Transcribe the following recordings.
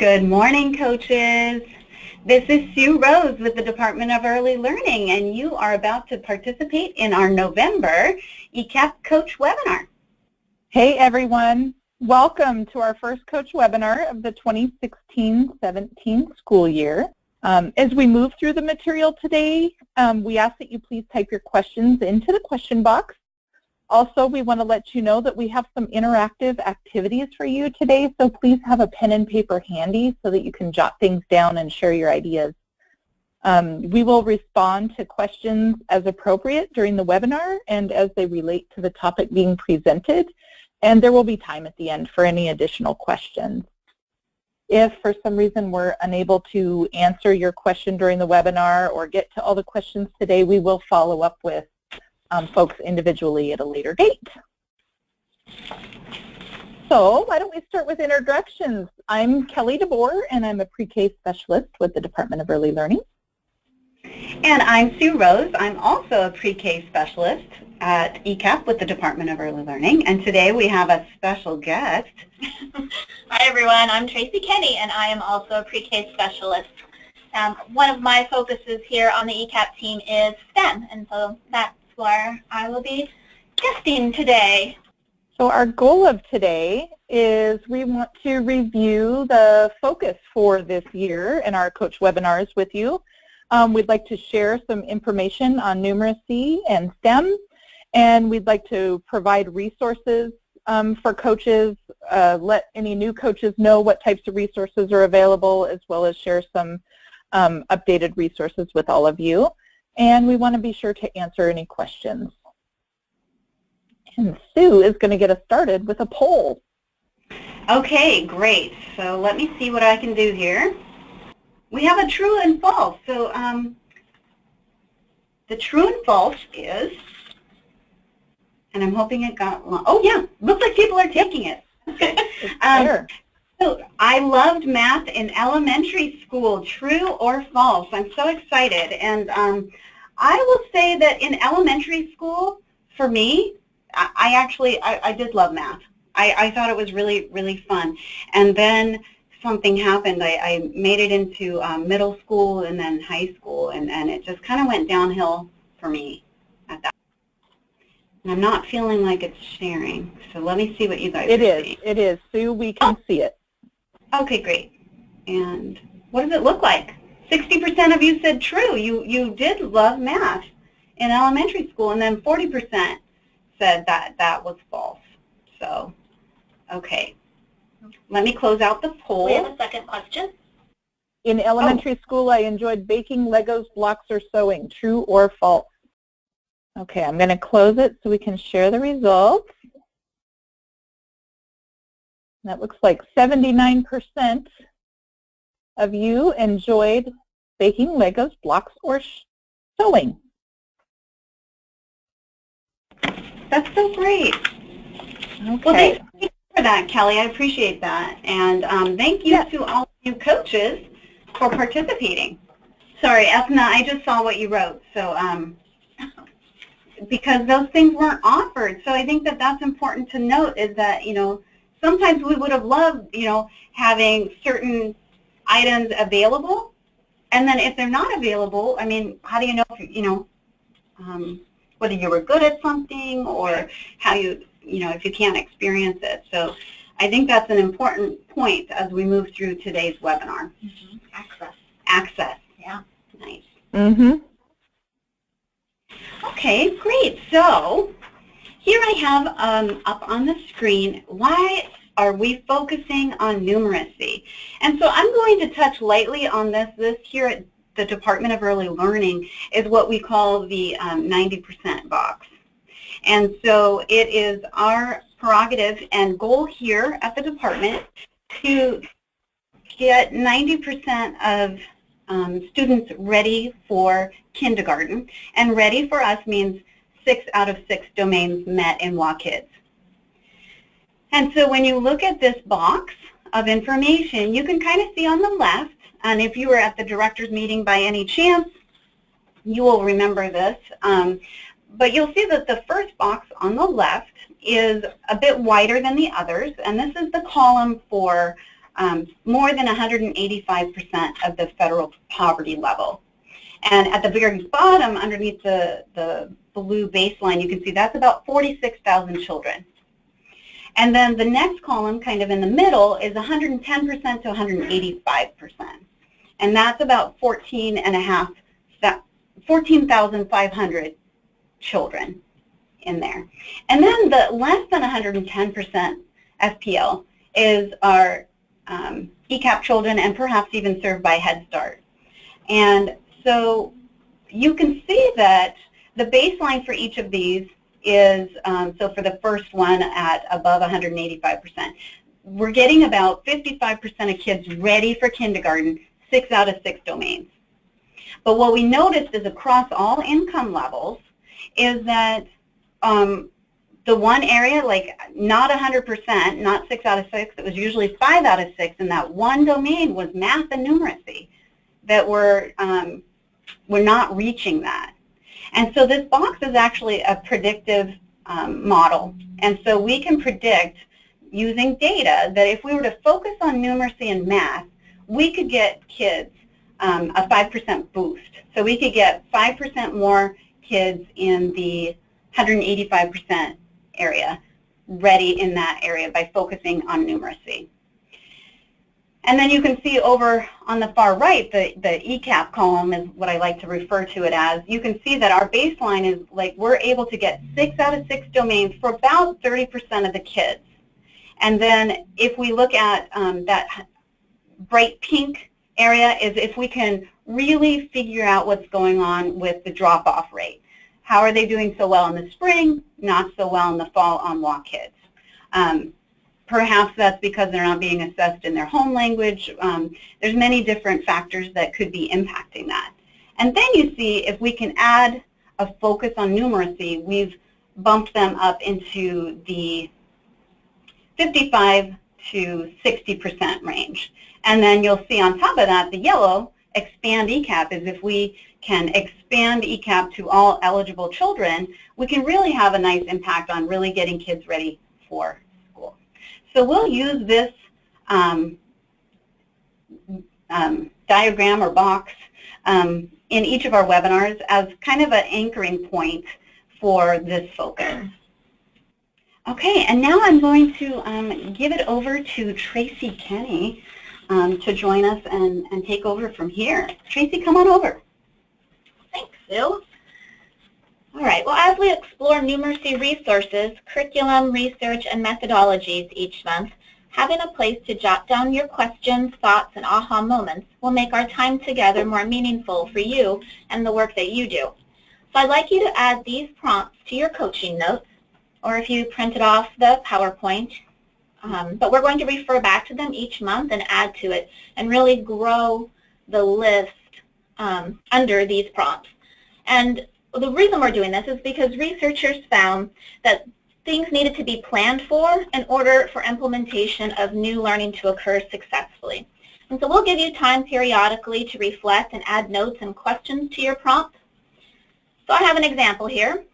Good morning, coaches. This is Sue Rose with the Department of Early Learning, and you are about to participate in our November ECAP Coach webinar. Hey, everyone. Welcome to our first Coach webinar of the 2016-17 school year. As we move through the material today, we ask that you please type your questions into the question box. Also, we want to let you know that we have some interactive activities for you today, so please have a pen and paper handy so that you can jot things down and share your ideas. We will respond to questions as appropriate during the webinar and as they relate to the topic being presented, and there will be time at the end for any additional questions. If for some reason we're unable to answer your question during the webinar or get to all the questions today, we will follow up with folks individually at a later date. So why don't we start with introductions. I'm Kelly DeBoer, and I'm a pre-K specialist with the Department of Early Learning. And I'm Sue Rose. I'm also a pre-K specialist at ECAP with the Department of Early Learning. And today we have a special guest. Hi, everyone. I'm Tracy Kenny, and I am also a pre-K specialist. One of my focuses here on the ECAP team is STEM, and so that's where I will be guesting today. So our goal of today is we want to review the focus for this year in our Coach webinars with you. We'd like to share some information on numeracy and STEM, and we'd like to provide resources for coaches, let any new coaches know what types of resources are available, as well as share some updated resources with all of you. And we want to be sure to answer any questions. And Sue is going to get us started with a poll. Okay, great. So let me see what I can do here. We have a true and false. So the true and false is, and I'm hoping it got long. Oh yeah, looks like people are taking it. Okay. So I loved math in elementary school, true or false? I'm so excited. And I will say that in elementary school, for me, I did love math. I thought it was really, really fun. And then something happened. I made it into middle school and then high school, and it just kind of went downhill for me at that. And I'm not feeling like it's sharing. So let me see what you guys are seeing. It is. Sue, we can see it. Okay, great. And what does it look like? 60% of you said true. You did love math in elementary school, and then 40% said that was false. So, okay. Let me close out the poll. We have a second question. In elementary school, I enjoyed baking, Legos, blocks, or sewing. True or false? Okay, I'm going to close it so we can share the results. That looks like 79% of you enjoyed baking, Legos, blocks, or sewing. That's so great. Okay. Well, thank you for that, Kelly. I appreciate that. And thank you to all of you coaches for participating. Sorry, Ethna, I just saw what you wrote. So because those things weren't offered. So I think that that's important to note, is that, you know, sometimes we would have loved, you know, having certain items available, and then if they're not available, I mean, how do you know if you know whether you were good at something, or how you know, if you can't experience it? So I think that's an important point as we move through today's webinar. Mm-hmm. Access. Access. Yeah. Nice. Mm-hmm. Okay, great. So here I have up on the screen, why are we focusing on numeracy? And so I'm going to touch lightly on this. This here at the Department of Early Learning is what we call the 90% box. And so it is our prerogative and goal here at the department to get 90% of students ready for kindergarten. And ready for us means 6 out of 6 domains met in WA-KIDS. And so when you look at this box of information, you can kind of see on the left, and if you were at the director's meeting by any chance, you will remember this, but you'll see that the first box on the left is a bit wider than the others, and this is the column for more than 185% of the federal poverty level. And at the very bottom, underneath the blue baseline, you can see that's about 46,000 children. And then the next column, kind of in the middle, is 110% to 185%. And that's about 14,500 children in there. And then the less than 110% FPL is our ECAP children, and perhaps even served by Head Start. And so you can see that the baseline for each of these is, so for the first one at above 185%, we're getting about 55% of kids ready for kindergarten, 6 out of 6 domains. But what we noticed is across all income levels is that the one area, like not 100%, not 6 out of 6, it was usually 5 out of 6, and that one domain was math and numeracy, that we're not reaching that. And so this box is actually a predictive model. And so we can predict using data that if we were to focus on numeracy and math, we could get kids a 5% boost. So we could get 5% more kids in the 185% area ready in that area by focusing on numeracy. And then you can see over on the far right, the ECAP column is what I like to refer to it as. You can see that our baseline is like we're able to get 6 out of 6 domains for about 30% of the kids. And then if we look at that bright pink area is if we can really figure out what's going on with the drop-off rate. How are they doing so well in the spring, not so well in the fall on walk kids? Perhaps that's because they're not being assessed in their home language. There's many different factors that could be impacting that. And then you see if we can add a focus on numeracy, we've bumped them up into the 55 to 60% range. And then you'll see on top of that, the yellow, expand ECAP, is if we can expand ECAP to all eligible children, we can really have a nice impact on really getting kids ready for school. So we'll use this diagram or box in each of our webinars as kind of an anchoring point for this focus. Okay, and now I'm going to give it over to Tracy Kenny to join us and take over from here. Tracy, come on over. Thanks, Sue. All right, well, as we explore numeracy resources, curriculum, research, and methodologies each month, having a place to jot down your questions, thoughts, and aha moments will make our time together more meaningful for you and the work that you do. So I'd like you to add these prompts to your coaching notes, or if you printed off the PowerPoint, but we're going to refer back to them each month and add to it and really grow the list under these prompts. And the reason we're doing this is because researchers found that things needed to be planned for in order for implementation of new learning to occur successfully. And so we'll give you time periodically to reflect and add notes and questions to your prompt. So I have an example here.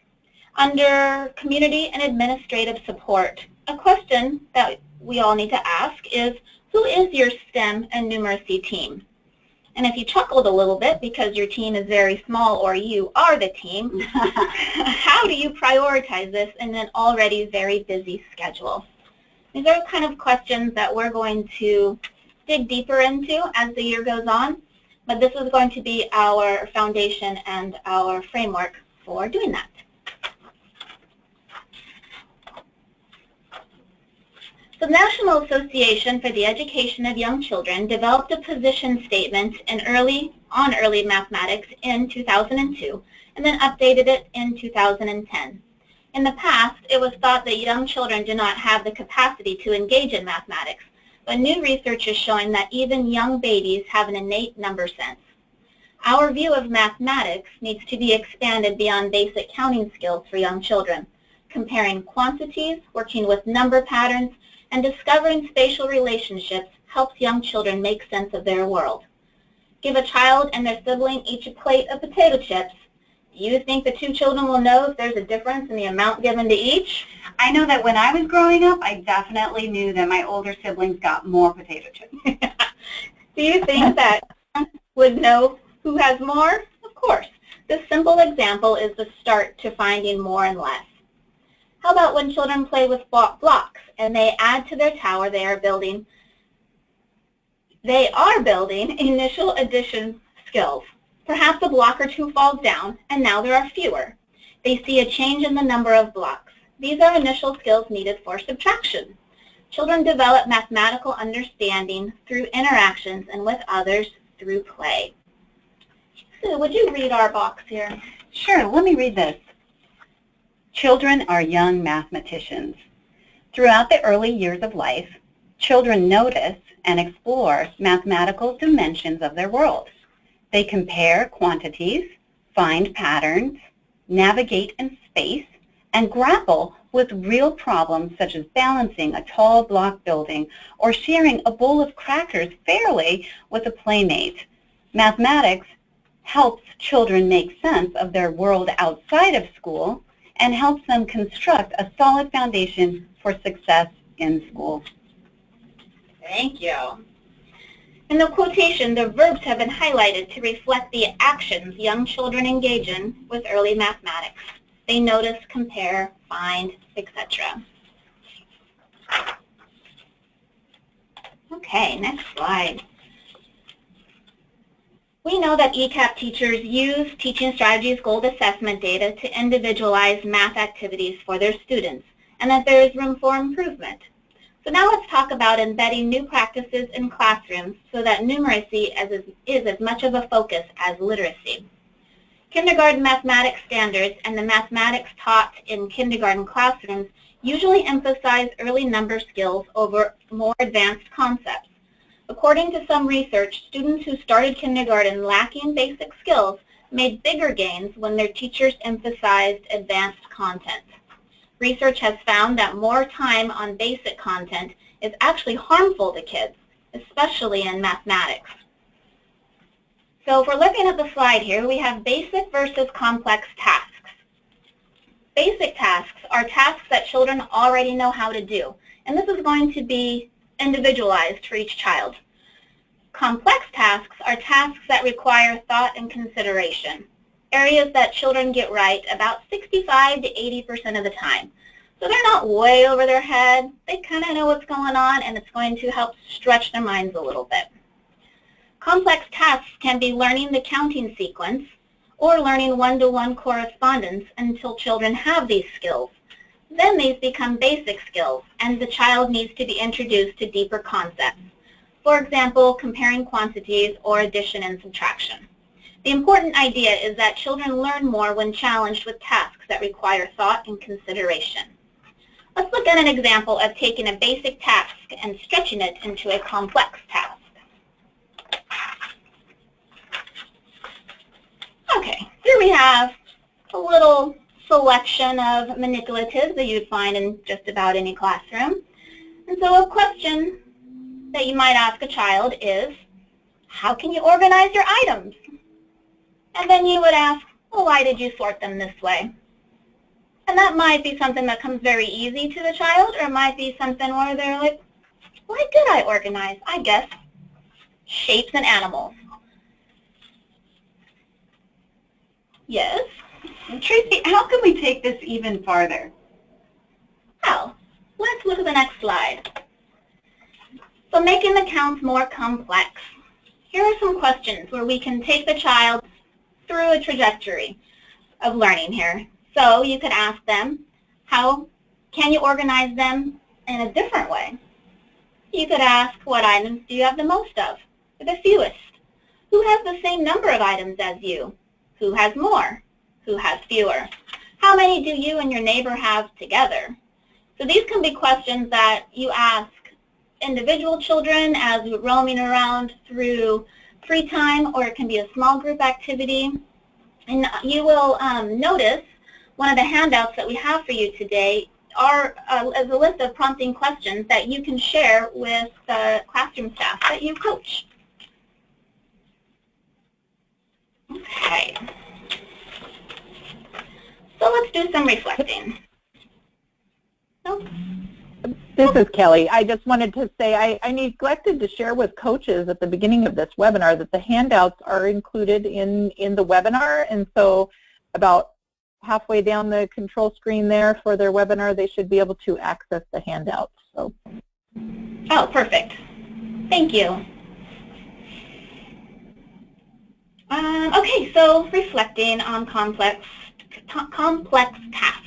Under community and administrative support, a question that we all need to ask is, who is your STEM and numeracy team? And if you chuckled a little bit because your team is very small or you are the team, how do you prioritize this in an already very busy schedule? These are kind of questions that we're going to dig deeper into as the year goes on, but this is going to be our foundation and our framework for doing that. The National Association for the Education of Young Children developed a position statement on early mathematics in 2002 and then updated it in 2010. In the past, it was thought that young children do not have the capacity to engage in mathematics, but new research is showing that even young babies have an innate number sense. Our view of mathematics needs to be expanded beyond basic counting skills for young children. Comparing quantities, working with number patterns, and discovering spatial relationships helps young children make sense of their world. Give a child and their sibling each a plate of potato chips. Do you think the two children will know if there's a difference in the amount given to each? I know that when I was growing up, I definitely knew that my older siblings got more potato chips. Do you think that would know who has more? Of course. This simple example is the start to finding more and less. How about when children play with blocks and they add to their tower they are building? They are building initial addition skills. Perhaps a block or two falls down, and now there are fewer. They see a change in the number of blocks. These are initial skills needed for subtraction. Children develop mathematical understanding through interactions and with others through play. Sue, would you read our box here? Sure, let me read this. Children are young mathematicians. Throughout the early years of life, children notice and explore mathematical dimensions of their world. They compare quantities, find patterns, navigate in space, and grapple with real problems such as balancing a tall block building or sharing a bowl of crackers fairly with a playmate. Mathematics helps children make sense of their world outside of school and helps them construct a solid foundation for success in school. Thank you. In the quotation, the verbs have been highlighted to reflect the actions young children engage in with early mathematics. They notice, compare, find, etc. Okay, next slide. We know that ECAP teachers use Teaching Strategies Gold Assessment data to individualize math activities for their students, and that there is room for improvement. So now let's talk about embedding new practices in classrooms so that numeracy is as much of a focus as literacy. Kindergarten mathematics standards and the mathematics taught in kindergarten classrooms usually emphasize early number skills over more advanced concepts. According to some research, students who started kindergarten lacking basic skills made bigger gains when their teachers emphasized advanced content. Research has found that more time on basic content is actually harmful to kids, especially in mathematics. So if we're looking at the slide here, we have basic versus complex tasks. Basic tasks are tasks that children already know how to do, and this is going to be individualized for each child. Complex tasks are tasks that require thought and consideration, areas that children get right about 65 to 80% of the time. So they're not way over their head. They kind of know what's going on, and it's going to help stretch their minds a little bit. Complex tasks can be learning the counting sequence or learning one-to-one correspondence until children have these skills. Then these become basic skills, and the child needs to be introduced to deeper concepts. For example, comparing quantities or addition and subtraction. The important idea is that children learn more when challenged with tasks that require thought and consideration. Let's look at an example of taking a basic task and stretching it into a complex task. Okay, here we have a little selection of manipulatives that you'd find in just about any classroom. And so a question that you might ask a child is, how can you organize your items? And then you would ask, well, why did you sort them this way? And that might be something that comes very easy to the child, or it might be something where they're like, why did I organize? I guess shapes and animals. Yes? And Tracy, how can we take this even farther? Well, let's look at the next slide. So making the counts more complex. Here are some questions where we can take the child through a trajectory of learning here. So you could ask them, how can you organize them in a different way? You could ask, what items do you have the most of, or the fewest? Who has the same number of items as you? Who has more? Who has fewer? How many do you and your neighbor have together? So these can be questions that you ask individual children as we're roaming around through free time, or it can be a small group activity. And you will notice one of the handouts that we have for you today is a list of prompting questions that you can share with the classroom staff that you coach. Okay. So let's do some reflecting. Oh. This is Kelly. I just wanted to say I neglected to share with coaches at the beginning of this webinar that the handouts are included in the webinar, and so about halfway down the control screen there for their webinar, they should be able to access the handouts. So. Oh, perfect. Thank you. Okay, so reflecting on complex tasks.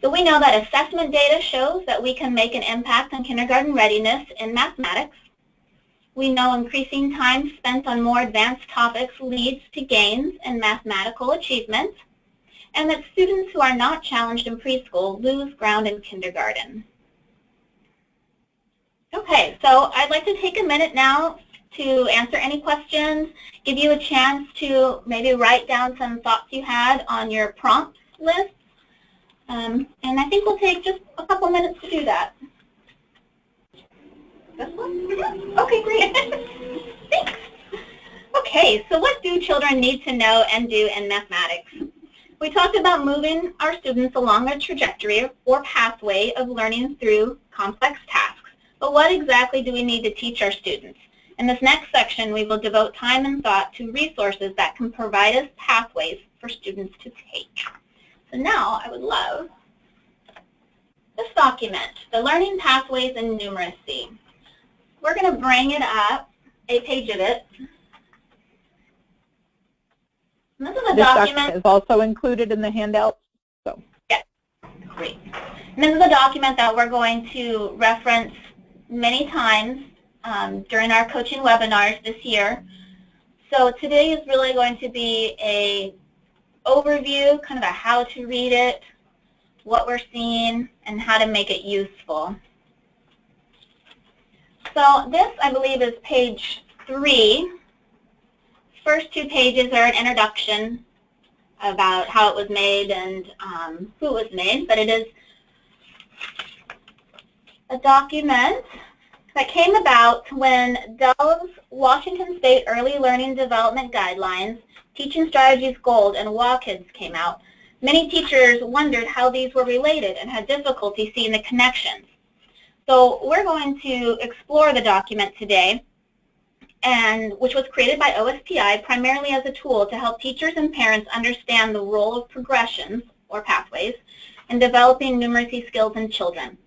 So we know that assessment data shows that we can make an impact on kindergarten readiness in mathematics. We know increasing time spent on more advanced topics leads to gains in mathematical achievement, and that students who are not challenged in preschool lose ground in kindergarten. Okay, so I'd like to take a minute now to answer any questions, give you a chance to maybe write down some thoughts you had on your prompts list. And I think we'll take just a couple minutes to do that. This one? Mm-hmm. Okay, great. Thanks. Okay, so what do children need to know and do in mathematics? We talked about moving our students along a trajectory or pathway of learning through complex tasks. But what exactly do we need to teach our students? In this next section, we will devote time and thought to resources that can provide us pathways for students to take. So now I would love this document, the Learning Pathways in Numeracy. We're going to bring it up, a page of it. And this is a document is also included in the handouts. So. Yeah, great. And this is a document that we're going to reference many times during our coaching webinars this year. So today is really going to be a overview, kind of a how to read it, what we're seeing, and how to make it useful. So this, I believe, is page 3. First 2 pages are an introduction about how it was made and who it was made, but it is a document that came about when Dell's Washington State Early Learning Development Guidelines, Teaching Strategies Gold, and WAKIDS came out. Many teachers wondered how these were related and had difficulty seeing the connections. So we're going to explore the document today, which was created by OSPI primarily as a tool to help teachers and parents understand the role of progressions, or pathways, in developing numeracy skills in children.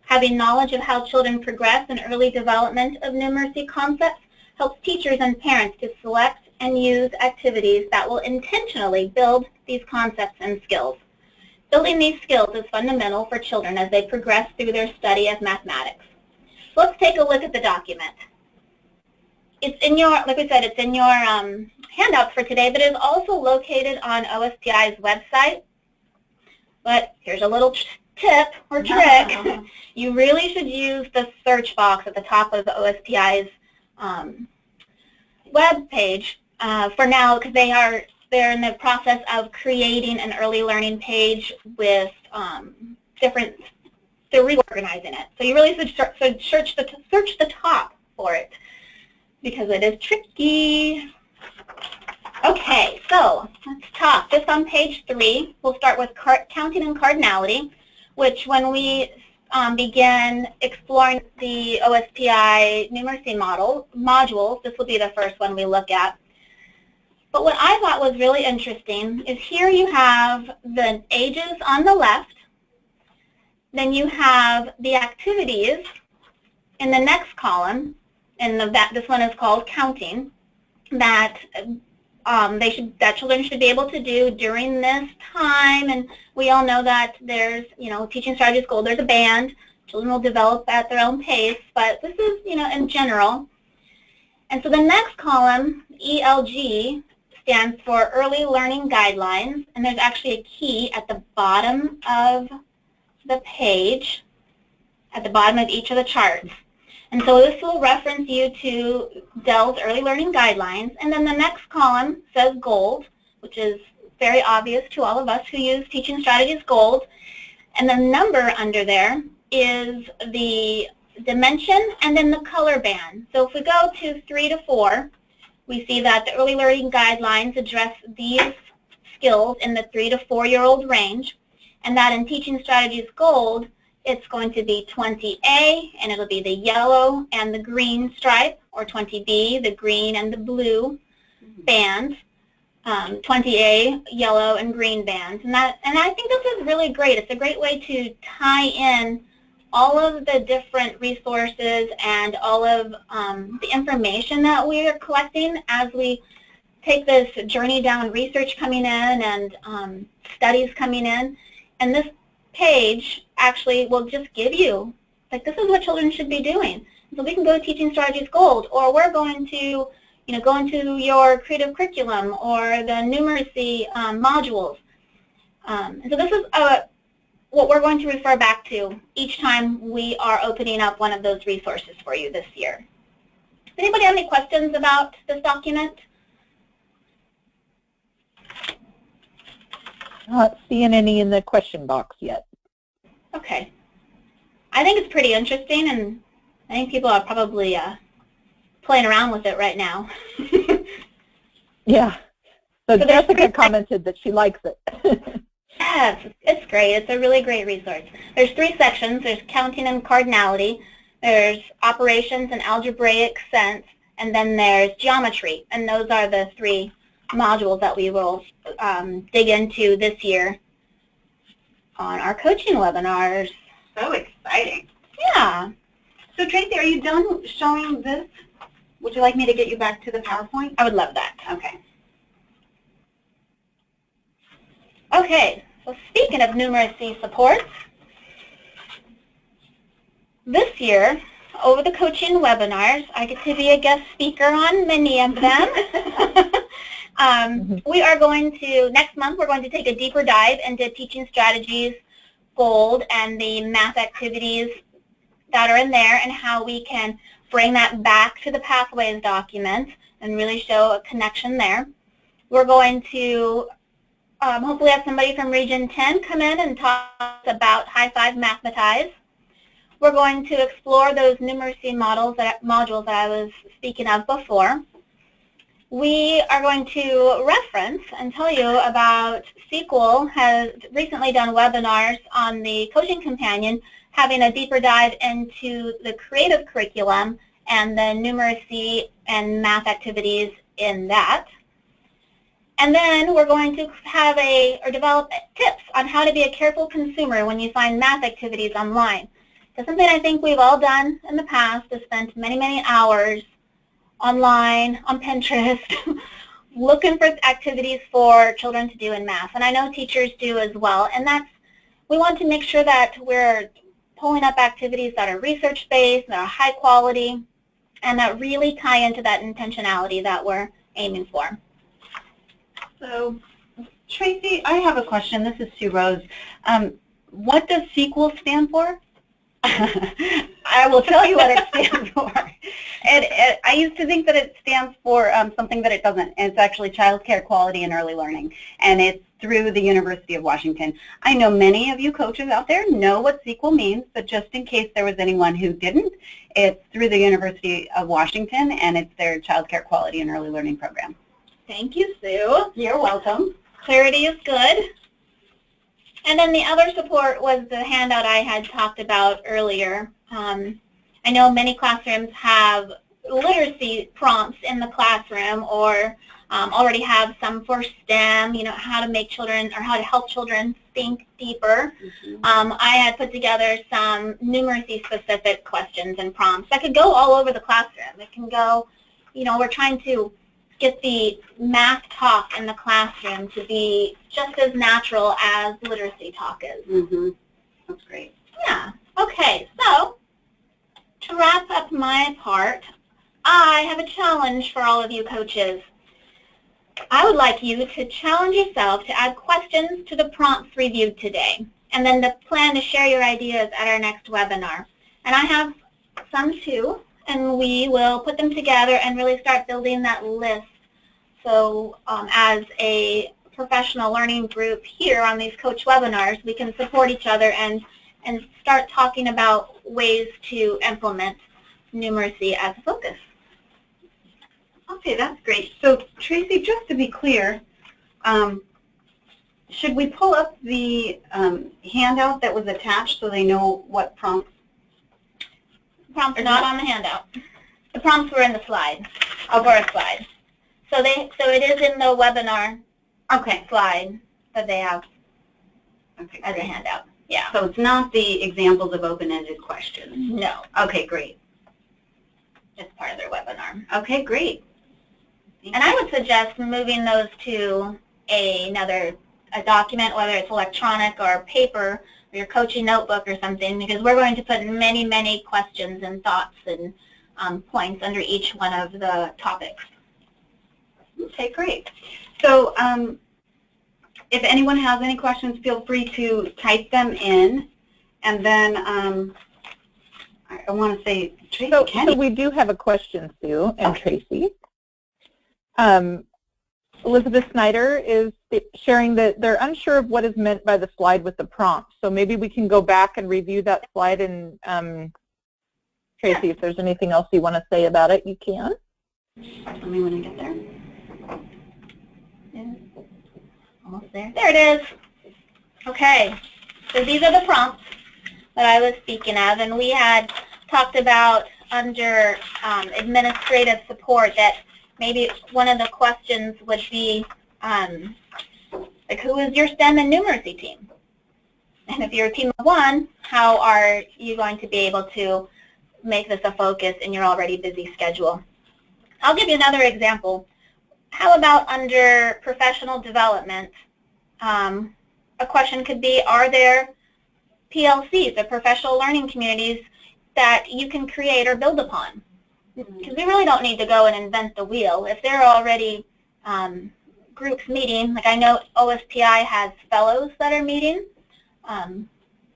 Having knowledge of how children progress in early development of numeracy concepts helps teachers and parents to select and use activities that will intentionally build these concepts and skills. Building these skills is fundamental for children as they progress through their study of mathematics. So let's take a look at the document. It's in your, like we said, it's in your handouts for today, but it is also located on OSPI's website. But here's a little tip or trick. You really should use the search box at the top of the OSPI's web page for now, because they're in the process of creating an early learning page with they're reorganizing it. So you really should search the top for it, because it is tricky. Okay, so let's talk. Just on page 3, we'll start with counting and cardinality, which when we begin exploring the OSPI numeracy modules, this will be the first one we look at. But what I thought was really interesting is here you have the ages on the left, then you have the activities in the next column, and this one is called counting, that children should be able to do during this time. And we all know that there's, Teaching Strategies Gold, there's a band. Children will develop at their own pace, but this is, in general. And so the next column, ELG, stands for Early Learning Guidelines, and there's actually a key at the bottom of the page, at the bottom of each of the charts. And so this will reference you to Dell's Early Learning Guidelines. And then the next column says Gold, which is very obvious to all of us who use Teaching Strategies Gold. And the number under there is the dimension and then the color band. So if we go to 3 to 4, we see that the Early Learning Guidelines address these skills in the 3 to 4-year-old range, and that in Teaching Strategies Gold, it's going to be 20A, and it'll be the yellow and the green stripe, or 20B, the green and the blue bands, 20A, yellow and green bands. And I think this is really great. It's a great way to tie in all of the different resources and all of the information that we are collecting as we take this journey down research coming in and studies coming in. And this page actually will just give you, like, this is what children should be doing. So we can go to Teaching Strategies Gold, or we're going to, go into your creative curriculum or the numeracy modules. And so this is what we're going to refer back to each time we are opening up one of those resources for you this year. Does anybody have any questions about this document? Not seeing any in the question box yet. Okay. I think it's pretty interesting, and I think people are probably playing around with it right now. Yeah. So Jessica commented that she likes it. Yes, it's great. It's a really great resource. There's 3 sections. There's counting and cardinality. There's operations and algebraic sense. And then there's geometry. And those are the 3 modules that we will dig into this year on our coaching webinars. So exciting. Yeah. So Tracy, are you done showing this? Would you like me to get you back to the PowerPoint? I would love that. Okay. Okay, so speaking of numeracy supports, this year, over the coaching webinars, I get to be a guest speaker on many of them. We are going to, next month, we're going to take a deeper dive into Teaching Strategies Gold and the math activities that are in there and how we can bring that back to the Pathways document and really show a connection there. We're going to hopefully have somebody from Region 10 come in and talk about High Five Mathematize. We're going to explore those numeracy modules that I was speaking of before. We are going to reference and tell you about Sequel has recently done webinars on the Coaching Companion, having a deeper dive into the creative curriculum and the numeracy and math activities in that. And then we're going to have develop tips on how to be a careful consumer when you find math activities online. It's something I think we've all done in the past, is spent many, many hours online, on Pinterest, looking for activities for children to do in math. And I know teachers do as well. And we want to make sure that we're pulling up activities that are research-based, that are high quality, and that really tie into that intentionality that we're aiming for. So, Tracy, I have a question. This is Sue Rose. What does Sequel stand for? I will tell you what it stands for. I used to think that it stands for something that it doesn't. It's actually Child Care Quality and Early Learning, and it's through the University of Washington. I know many of you coaches out there know what Sequel means, but just in case there was anyone who didn't, it's through the University of Washington, and it's their Child Care Quality and Early Learning program. Thank you, Sue. You're welcome. Clarity is good. And then the other support was the handout I had talked about earlier. I know many classrooms have literacy prompts in the classroom, or already have some for STEM, how to make children, or how to help children think deeper. I had put together some numeracy specific questions and prompts that could go all over the classroom. It can go, we're trying to get the math talk in the classroom to be just as natural as literacy talk is. That's great. Yeah. Okay, so to wrap up my part, I have a challenge for all of you coaches. I would like you to challenge yourself to add questions to the prompts reviewed today, and then to plan to share your ideas at our next webinar. And I have some too, and we will put them together and really start building that list. So as a professional learning group here on these coach webinars, we can support each other and start talking about ways to implement numeracy as a focus. Okay, that's great. So Tracy, just to be clear, should we pull up the handout that was attached so they know what prompts? Prompts are not on the handout. The prompts were in the slide, over a slide. So it is in the webinar slide that they have as a handout. Yeah. So it's not the examples of open-ended questions? No. Okay, great. It's part of their webinar. Okay, great. And I would suggest moving those to a document, whether it's electronic or paper, or your coaching notebook or something, because we're going to put many, many questions and thoughts and points under each one of the topics. Okay, great. So if anyone has any questions, feel free to type them in. And then I want to say, Tracy, so we do have a question, Sue and Tracy. Elizabeth Snyder is sharing that they're unsure of what is meant by the slide with the prompt. So maybe we can go back and review that slide, and Tracy, if there's anything else you want to say about it, you can. Tell me when I get there. Yeah. Almost there. There it is. Okay. So these are the prompts that I was speaking of, and we had talked about under administrative support that maybe one of the questions would be, like, who is your STEM and numeracy team? And if you're a team of one, how are you going to be able to make this a focus in your already busy schedule? I'll give you another example. How about under professional development? A question could be, are there PLCs, or professional learning communities, that you can create or build upon? Because we really don't need to go and invent the wheel. If there are already groups meeting, like I know OSPI has fellows that are meeting,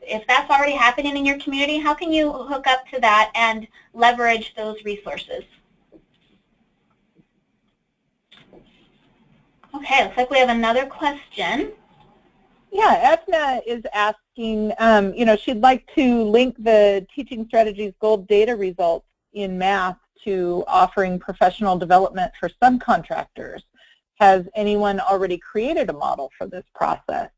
if that's already happening in your community, how can you hook up to that and leverage those resources? Okay, looks like we have another question. Yeah, Edna is asking, she'd like to link the Teaching Strategies Gold data results in math to offering professional development for subcontractors. Has anyone already created a model for this process?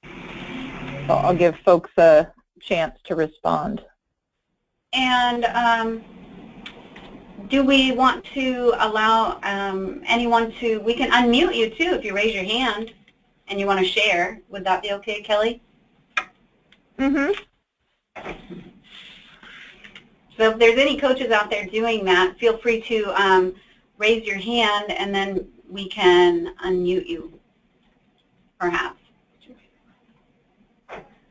So I'll give folks a chance to respond. And do we want to allow anyone to, we can unmute you too if you raise your hand and you want to share. Would that be okay, Kelly? Mm-hmm. So if there's any coaches out there doing that, feel free to raise your hand and then we can unmute you, perhaps.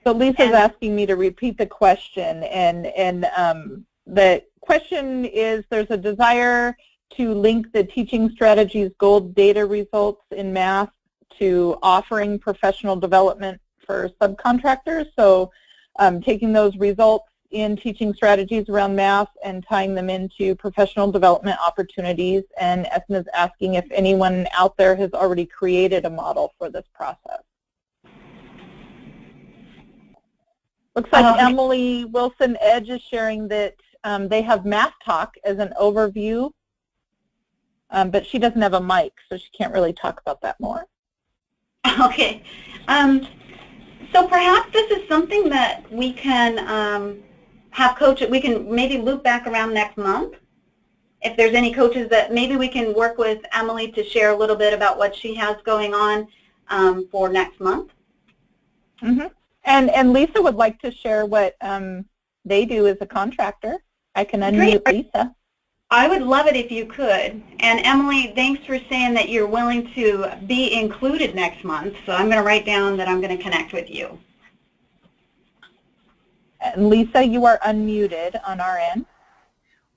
So Lisa's asking me to repeat the question, and the question is, there's a desire to link the Teaching Strategies Gold data results in math to offering professional development for subcontractors. So taking those results in teaching strategies around math and tying them into professional development opportunities. And Esna's asking if anyone out there has already created a model for this process. Looks like Emily Wilson-Edge is sharing that they have Math Talk as an overview, but she doesn't have a mic, so she can't really talk about that more. Okay. So perhaps this is something that we can have coaches, we can maybe loop back around next month. If there's any coaches that maybe we can work with Emily to share a little bit about what she has going on for next month. Mm-hmm. And Lisa would like to share what they do as a contractor. I can unmute Lisa. I would love it if you could. And Emily, thanks for saying that you're willing to be included next month. So I'm going to write down that I'm going to connect with you. And Lisa, you are unmuted on our end.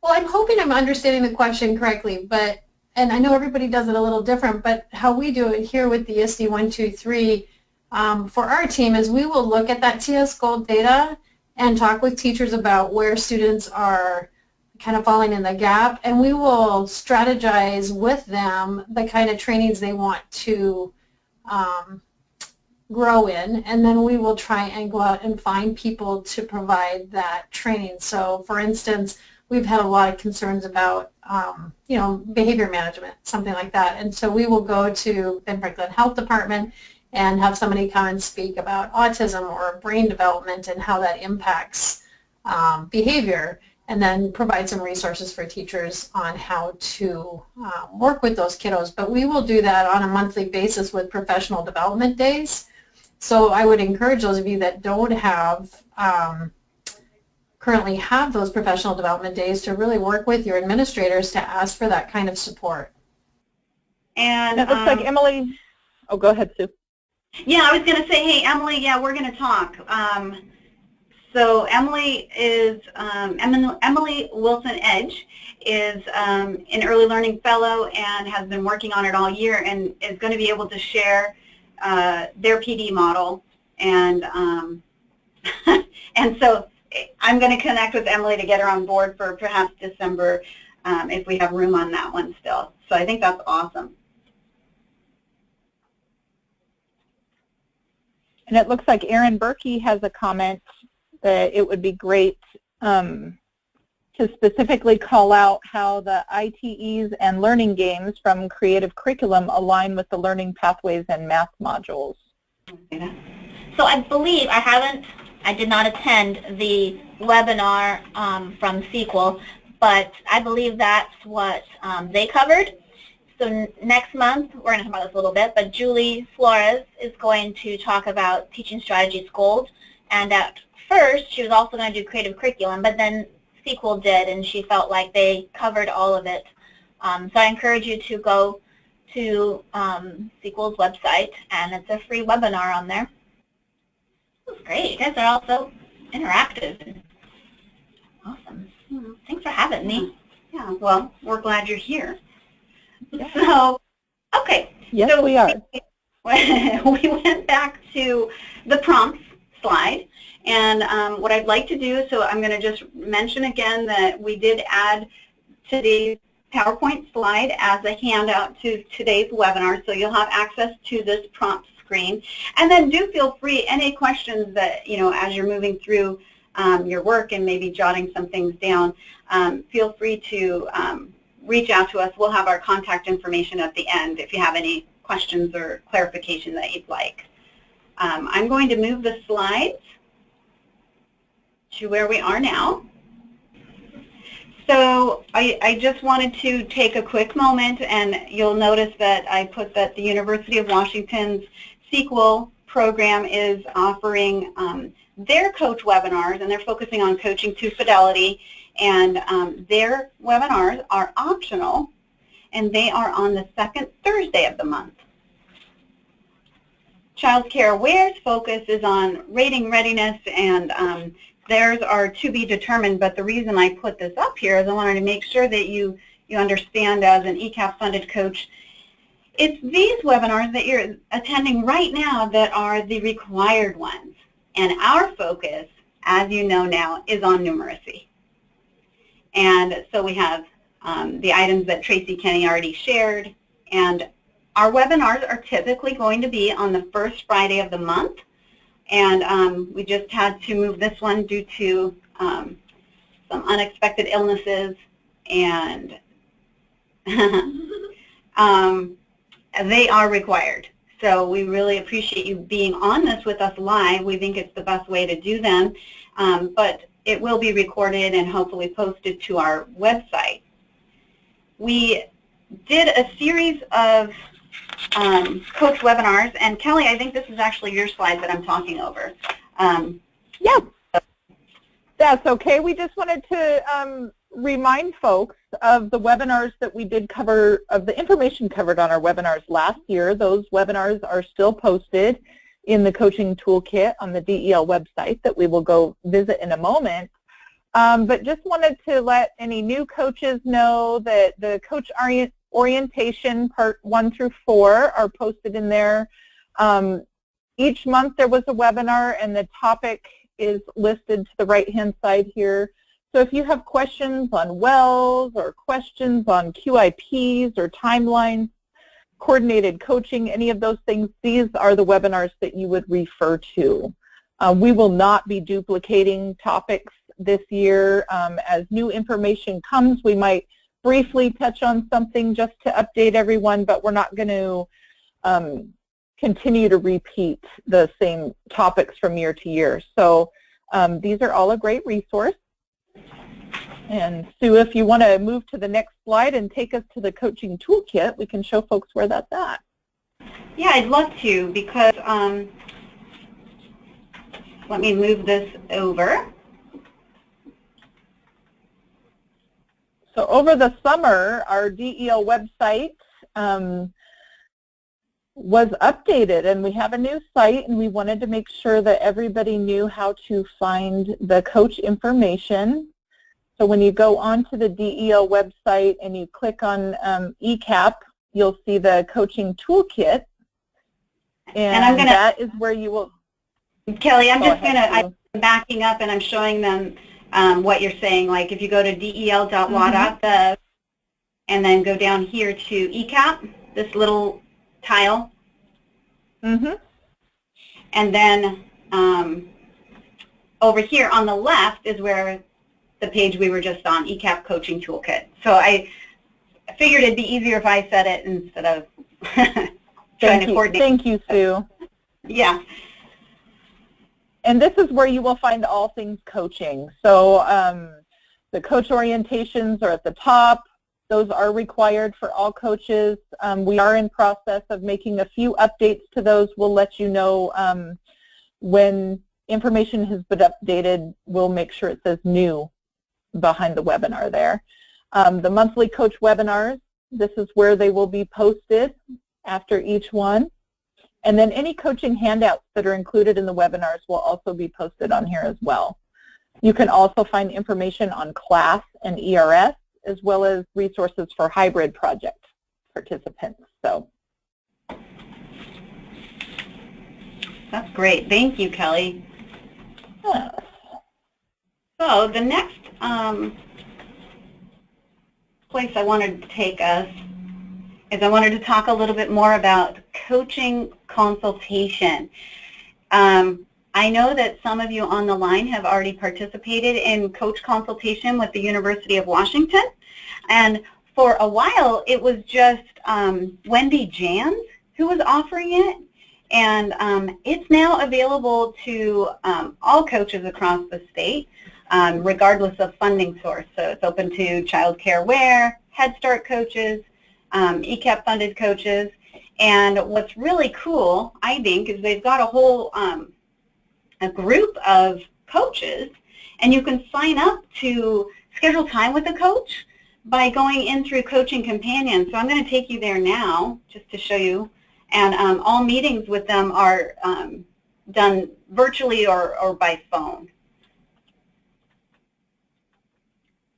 Well, I'm hoping I'm understanding the question correctly, and I know everybody does it a little different, but how we do it here with the ISTE 123 for our team is we will look at that TS Gold data and talk with teachers about where students are kind of falling in the gap, and we will strategize with them the kind of trainings they want to grow in, and then we will try and go out and find people to provide that training. So for instance, we've had a lot of concerns about behavior management, something like that, and so we will go to Ben Franklin Health Department and have somebody come and speak about autism or brain development and how that impacts behavior, and then provide some resources for teachers on how to work with those kiddos. But we will do that on a monthly basis with professional development days. So I would encourage those of you that don't have currently have those professional development days to really work with your administrators to ask for that kind of support. And it looks like Emily, oh, go ahead, Sue. Yeah, I was going to say, hey, Emily, yeah, we're going to talk. So Emily is, Emily Wilson Edge is an early learning fellow and has been working on it all year and is going to be able to share their PD model. And, and so I'm going to connect with Emily to get her on board for perhaps December if we have room on that one still. So I think that's awesome. And it looks like Erin Berkey has a comment that it would be great to specifically call out how the ITEs and learning games from creative curriculum align with the learning pathways and math modules. So I believe I did not attend the webinar from SQL, but I believe that's what they covered. So next month, we're going to talk about this a little bit, but Julie Flores is going to talk about teaching strategies gold. And at first, she was also going to do creative curriculum, but then SQL did, and she felt like they covered all of it. So I encourage you to go to SQL's website, and it's a free webinar on there. This is great. You guys are all so interactive. Awesome. Thanks for having me. Yeah, well, we're glad you're here. So, okay. Yes, so we are. We went back to the prompts slide, and what I'd like to do, so I'm going to just mention again that we did add today's PowerPoint slide as a handout to today's webinar, so you'll have access to this prompt screen. And then do feel free, any questions that, you know, as you're moving through your work and maybe jotting some things down, feel free to reach out to us. We'll have our contact information at the end if you have any questions or clarification that you'd like. I'm going to move the slides to where we are now. So I just wanted to take a quick moment, and you'll notice that I put that the University of Washington's SQL program is offering their coach webinars, and they're focusing on coaching to fidelity, and their webinars are optional, and they are on the second Thursday of the month. Child Care Aware's focus is on rating readiness, and theirs are to be determined, but the reason I put this up here is I wanted to make sure that you understand as an ECAP funded coach, it's these webinars that you're attending right now that are the required ones. And our focus, as you know now, is on numeracy. And so we have the items that Tracy Kenny already shared, and our webinars are typically going to be on the first Friday of the month. And we just had to move this one due to some unexpected illnesses, and they are required. So we really appreciate you being on this with us live. We think it's the best way to do them, but it will be recorded and hopefully posted to our website. We did a series of coach webinars, and Kelly, I think this is actually your slide that I'm talking over. Yeah, that's okay. We just wanted to remind folks of the webinars that we did cover, of the information covered on our webinars last year. Those webinars are still posted in the coaching toolkit on the DEL website that we will go visit in a moment. But just wanted to let any new coaches know that the coach orientation part 1 through 4 are posted in there. Each month there was a webinar, and the topic is listed to the right-hand side here. So if you have questions on WELLs or questions on QIPs or timelines, coordinated coaching, any of those things, these are the webinars that you would refer to. We will not be duplicating topics this year. As new information comes, we might briefly touch on something just to update everyone, but we're not going to continue to repeat the same topics from year to year. So these are all a great resource. And Sue, if you want to move to the next slide and take us to the coaching toolkit, we can show folks where that's at. Yeah, I'd love to, because let me move this over. So over the summer, our DEL website was updated, and we have a new site, and we wanted to make sure that everybody knew how to find the coach information. So when you go onto the DEL website and you click on ECAP, you'll see the coaching toolkit, and that is where you will. Kelly, I'm backing up and I'm showing them what you're saying. Like if you go to del.wa.gov and then go down here to ECAP, this little tile, and then over here on the left is where the page we were just on, ECAP Coaching Toolkit. So I figured it'd be easier if I said it instead of trying to coordinate. Thank you, Sue. Yeah. And this is where you will find all things coaching. So the coach orientations are at the top. Those are required for all coaches. We are in process of making a few updates to those. We'll let you know when information has been updated. We'll make sure it says new behind the webinar there. The monthly coach webinars, this is where they will be posted after each one. And then any coaching handouts that are included in the webinars will also be posted on here as well. You can also find information on class and ERS, as well as resources for hybrid project participants. So that's great. Thank you, Kelly. Yes. So the next place I wanted to take us is I wanted to talk a little bit more about coaching consultation. I know that some of you on the line have already participated in coach consultation with the University of Washington, and for a while it was just Wendy Jans who was offering it, and it's now available to all coaches across the state, regardless of funding source. So it's open to child care aware, Head Start coaches, ECAP funded coaches, and what's really cool, I think, is they've got a whole a group of coaches, and you can sign up to schedule time with a coach by going in through Coaching Companion. So I'm going to take you there now just to show you, and all meetings with them are done virtually or by phone.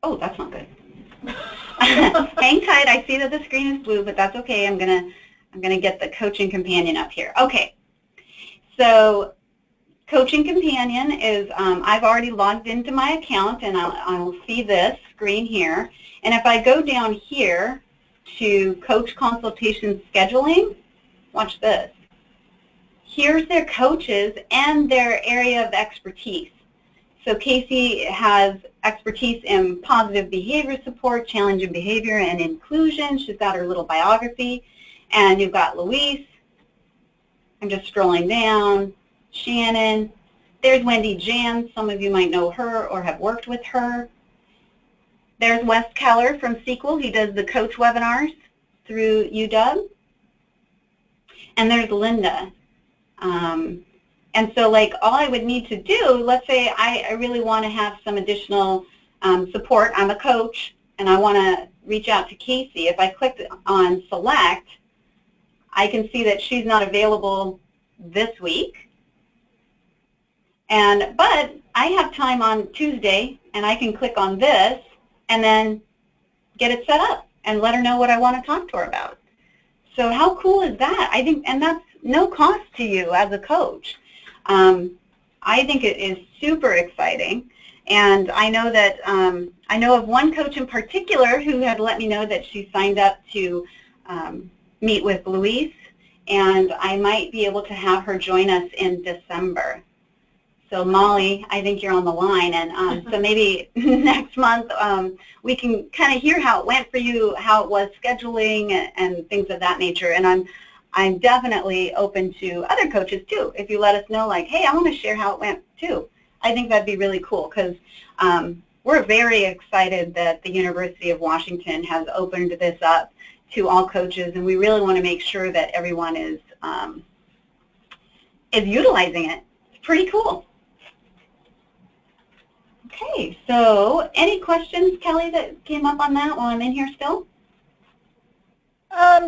Oh, that's not good. Hang tight. I see that the screen is blue, but that's okay. I'm gonna get the Coaching Companion up here. Okay. So Coaching Companion is I've already logged into my account, and I'll see this screen here. And if I go down here to Coach Consultation Scheduling, watch this. Here's their coaches and their area of expertise. So Casey has expertise in positive behavior support, challenging behavior, and inclusion. She's got her little biography. And you've got Louise. I'm just scrolling down. Shannon. There's Wendy Jans. Some of you might know her or have worked with her. There's Wes Keller from Sequel. He does the coach webinars through UW. And there's Linda. And so, like, all I would need to do, let's say I really want to have some additional support. I'm a coach, and I want to reach out to Casey. If I click on Select, I can see that she's not available this week. But I have time on Tuesday, and I can click on this and then get it set up and let her know what I want to talk to her about. So how cool is that? I think, and that's no cost to you as a coach. I think it is super exciting, and I know that I know of one coach in particular who had let me know that she signed up to meet with Louise, and I might be able to have her join us in December. So Molly, I think you're on the line, and so maybe next month we can kind of hear how it went for you, how it was scheduling, and things of that nature. And I'm definitely open to other coaches too. If you let us know, like, hey, I want to share how it went too. I think that'd be really cool because we're very excited that the University of Washington has opened this up to all coaches, and we really want to make sure that everyone is utilizing it. It's pretty cool. Okay, so any questions, Kelly, that came up on that while I'm in here still?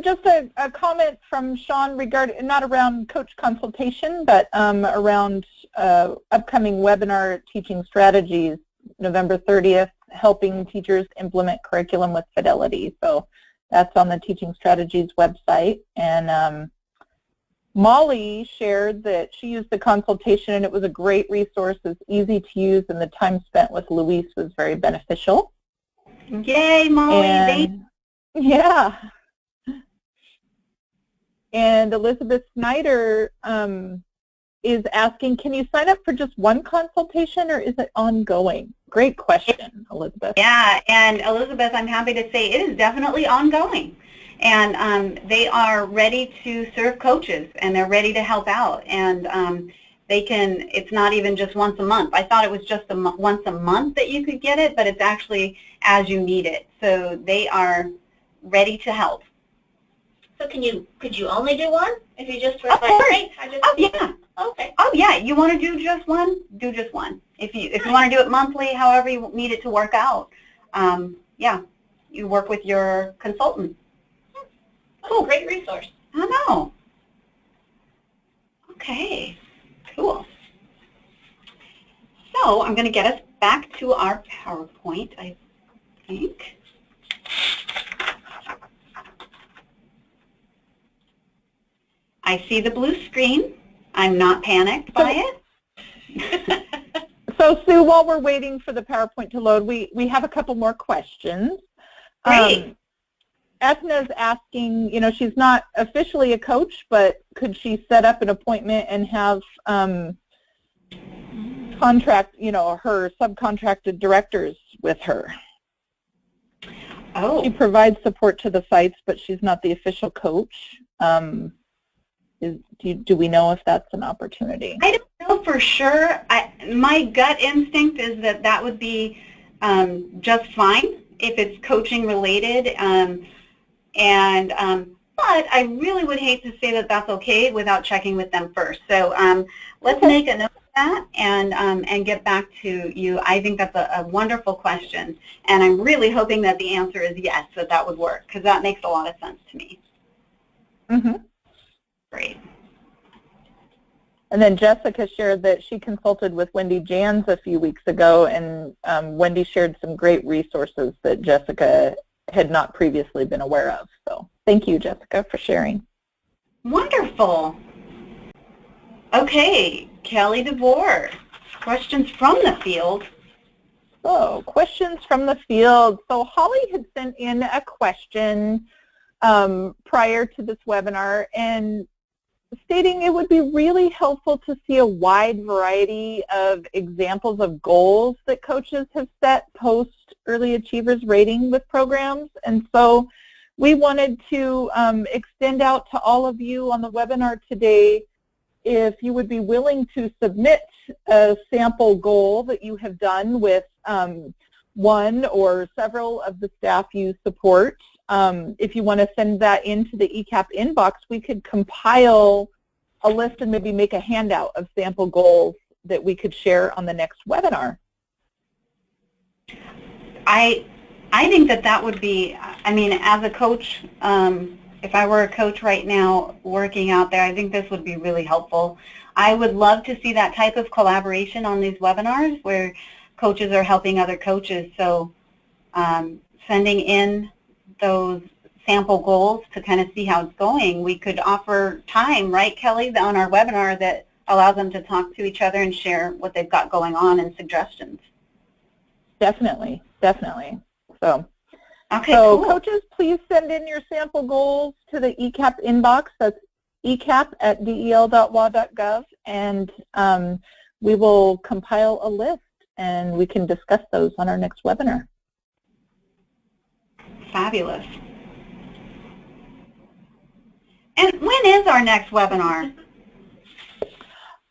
Just a comment from Sean regarding, not around coach consultation, but around upcoming webinar teaching strategies, November 30th, helping teachers implement curriculum with fidelity. So that's on the Teaching Strategies website. And Molly shared that she used the consultation and it was a great resource. It's easy to use and the time spent with Luis was very beneficial. Yay, Molly. Yeah. And Elizabeth Snyder is asking, can you sign up for just one consultation or is it ongoing? Great question, Elizabeth. Yeah, and Elizabeth, I'm happy to say it is definitely ongoing. And they are ready to serve coaches and they're ready to help out. And they can, it's not even just once a month. I thought it was just once a month that you could get it, but it's actually as you need it. So they are ready to help. So could you only do one? If you just were like, hey, I just yeah. Okay. Oh yeah, you want to do just one? Do just one. If you want to do it monthly, however you need it to work out, yeah, you work with your consultant. Cool, great resource. I know. Okay, cool. So I'm going to get us back to our PowerPoint, I think. I see the blue screen. I'm not panicked by it. So Sue, while we're waiting for the PowerPoint to load, we have a couple more questions. Great. Ethna's asking, you know, she's not officially a coach, but could she set up an appointment and have contract, you know, her subcontracted directors with her? Oh. She provides support to the sites, but she's not the official coach. Do we know if that's an opportunity? I don't know for sure. My gut instinct is that that would be just fine if it's coaching related. But I really would hate to say that that's okay without checking with them first. So let's make a note of that and get back to you. I think that's a wonderful question, and I'm really hoping that the answer is yes, that would work, because that makes a lot of sense to me. Mm-hmm. Great. And then Jessica shared that she consulted with Wendy Jans a few weeks ago, and Wendy shared some great resources that Jessica had not previously been aware of. So thank you, Jessica, for sharing. Wonderful. Okay, Kelly DeVore, questions from the field. So questions from the field. So Holly had sent in a question prior to this webinar and stating it would be really helpful to see a wide variety of examples of goals that coaches have set post Early Achievers rating with programs. And so we wanted to extend out to all of you on the webinar today if you would be willing to submit a sample goal that you have done with one or several of the staff you support. If you want to send that into the ECAP inbox, we could compile a list and maybe make a handout of sample goals that we could share on the next webinar. I think that would be, I mean, as a coach, if I were a coach right now working out there, I think this would be really helpful. I would love to see that type of collaboration on these webinars where coaches are helping other coaches. So sending in those sample goals to kind of see how it's going. We could offer time, right, Kelly, on our webinar that allows them to talk to each other and share what they've got going on and suggestions. Definitely, definitely. So, okay, so cool. Coaches, please send in your sample goals to the ECAP inbox. That's ecap@del.wa.gov, and we will compile a list and we can discuss those on our next webinar. Fabulous. And when is our next webinar?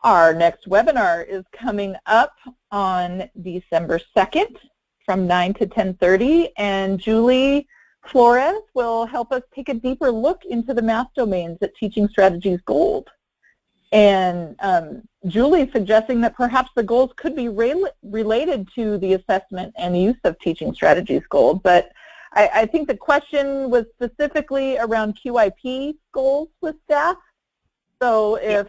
Our next webinar is coming up on December 2nd from 9 to 10:30, and Julie Flores will help us take a deeper look into the math domains at Teaching Strategies Gold. And Julie suggesting that perhaps the goals could be related to the assessment and use of Teaching Strategies Gold, but I think the question was specifically around QIP goals with staff. So if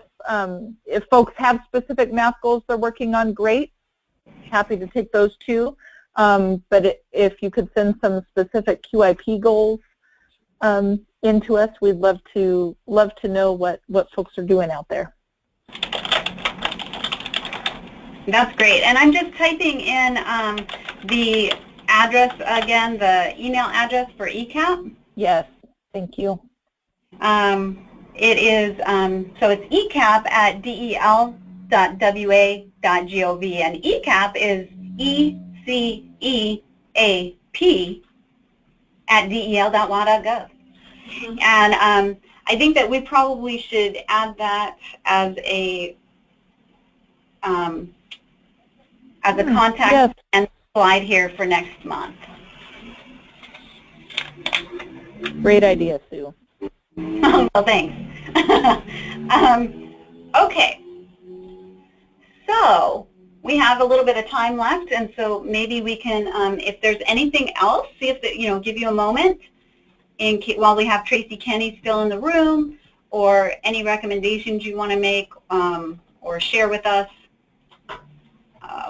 folks have specific math goals they're working on, great. Happy to take those too. But if you could send some specific QIP goals into us, we'd love to know what folks are doing out there. That's great. And I'm just typing in the address again, the email address for ECAP. Yes, thank you. It is, so it's ecap@del.wa.gov, and ECAP is ECEAP@del.wa.gov. And I think that we probably should add that as a contact yes. and slide here for next month. Great idea, Sue. Well, thanks. Okay, so we have a little bit of time left, and so maybe we can, if there's anything else, see if give you a moment while we have Tracy Kenny still in the room, or any recommendations you want to make or share with us.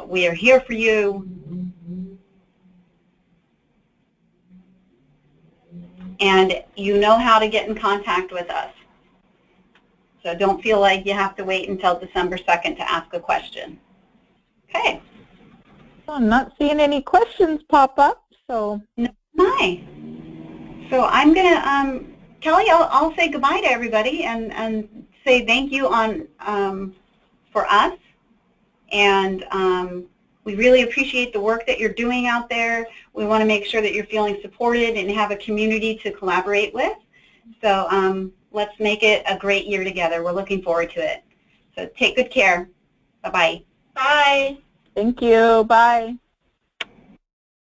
We are here for you. And you know how to get in contact with us. So don't feel like you have to wait until December 2nd to ask a question. Okay. I'm not seeing any questions pop up, so. No, hi. So I'm going to, Kelly, I'll say goodbye to everybody and say thank you for us. And we really appreciate the work that you're doing out there. We want to make sure that you're feeling supported and have a community to collaborate with. So let's make it a great year together. We're looking forward to it. So take good care. Bye-bye. Bye. Thank you. Bye.